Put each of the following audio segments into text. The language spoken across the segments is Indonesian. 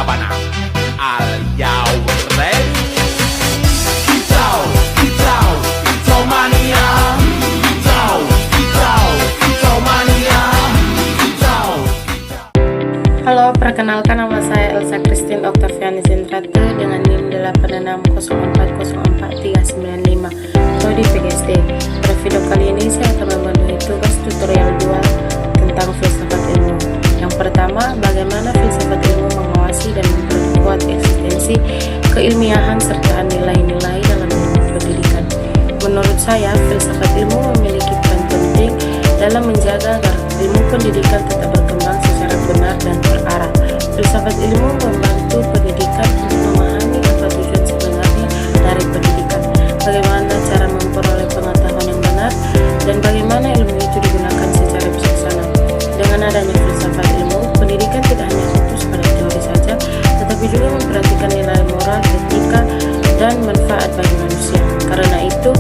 Sabana. Are you ready? Kicau, kicau, kicau mania. Kicau, kicau, kicau mania. Kicau, kicau. Halo, perkenalkan nama saya Elsa Christine Octaviani Zentrate dengan NIM 8604043995 atau di PGSD. Pada video kali ini saya akan memenuhi tugas tutorial 2 tentang filsafat ilmu. Yang pertama, bagaimana filsafat ilmu mengawasi dan memperkuat eksistensi keilmiahan serta nilai-nilai dalam ilmu pendidikan. Menurut saya, filsafat ilmu memiliki peran penting dalam menjaga agar ilmu pendidikan tetap berkembang secara benar dan terarah. Filsafat ilmu membantu pendidikan untuk memahami apa tujuan sebenarnya dari pendidikan, bagaimana cara memperoleh pengetahuan yang benar, dan bagaimana ilmu itu digunakan secara bijaksana. Dengan adanya filsafat ilmu, pendidikan tidak hanya fokus pada teori saja, tetapi juga memperhatikan nilai moral, etika, dan manfaat bagi manusia. Karena itu,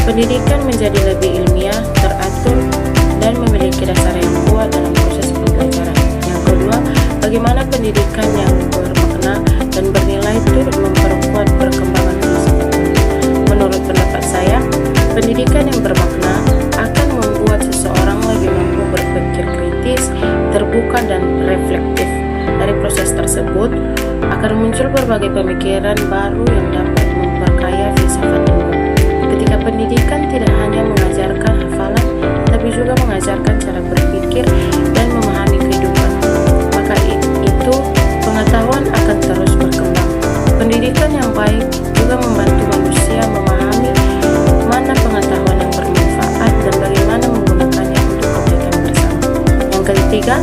pendidikan menjadi lebih ilmiah, teratur, dan memiliki dasar yang kuat dalam proses pembelajaran. Yang kedua, bagaimana pendidikan yang bermakna dan bernilai turut memperkuat perkembangan filsafat ilmu. Menurut pendapat saya, pendidikan yang bermakna akan membuat seseorang lebih mampu berpikir kritis, terbuka, dan reflektif. Dari proses tersebut akan muncul berbagai pemikiran baru yang dapat memperkaya filsafat ilmu. Ketika pendidikan tidak hanya mengajarkan hafalan, tapi juga mengajarkan cara berpikir dan memahami kehidupan, maka itu pengetahuan akan terus berkembang. Pendidikan yang baik juga membantu manusia memahami mana pengetahuan yang bermanfaat dan bagaimana menggunakannya untuk kebaikan bersama. Yang ketiga,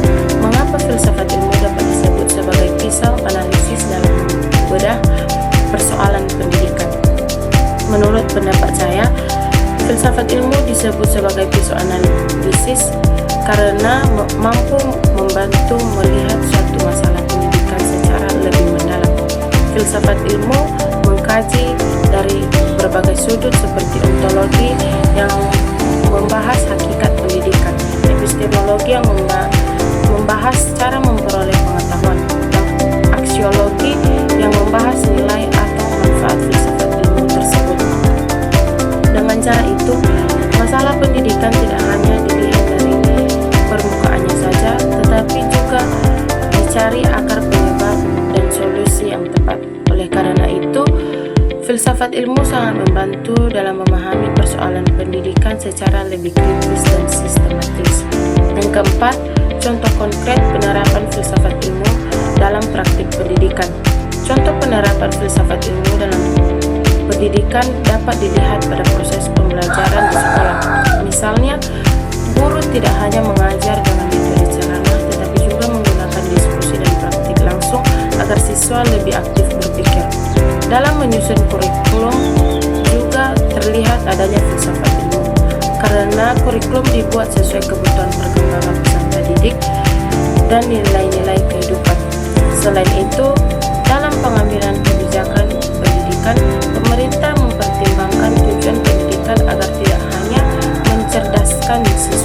mengapa filsafat ilmu dapat disebut sebagai pisau analisis dalam membedah persoalan pendidikan? Menurut pendapat saya, filsafat ilmu disebut sebagai pisau analisis karena mampu membantu melihat suatu masalah pendidikan secara lebih mendalam. Filsafat ilmu mengkaji dari berbagai sudut seperti ontologi yang membahas hakikat pendidikan, epistemologi yang membahas cara memperoleh pengetahuan, dan aksiologi yang membahas nilai atau manfaat filsafat ilmu tersebut. Dengan cara itu, masalah pendidikan tidak hanya dilihat dari permukaannya saja, tetapi juga dicari akar penyebab dan solusi yang tepat. Oleh karena itu, filsafat ilmu sangat membantu dalam memahami persoalan pendidikan secara lebih kritis dan sistematis. Yang keempat, contoh konkret penerapan filsafat ilmu dalam praktik pendidikan. Contoh penerapan filsafat ilmu dalam pendidikan dapat dilihat pada proses pembelajaran di sekolah. Misalnya, guru tidak hanya mengajar dengan metode ceramah, tetapi juga menggunakan diskusi dan praktik langsung agar siswa lebih aktif berpikir. Dalam menyusun kurikulum juga terlihat adanya filsafat ilmu, karena kurikulum dibuat sesuai kebutuhan perkembangan peserta didik dan nilai-nilai kehidupan. Selain itu, dalam pengambilan kebijakan pendidikan, pemerintah mempertimbangkan tujuan pendidikan agar tidak hanya mencerdaskan siswa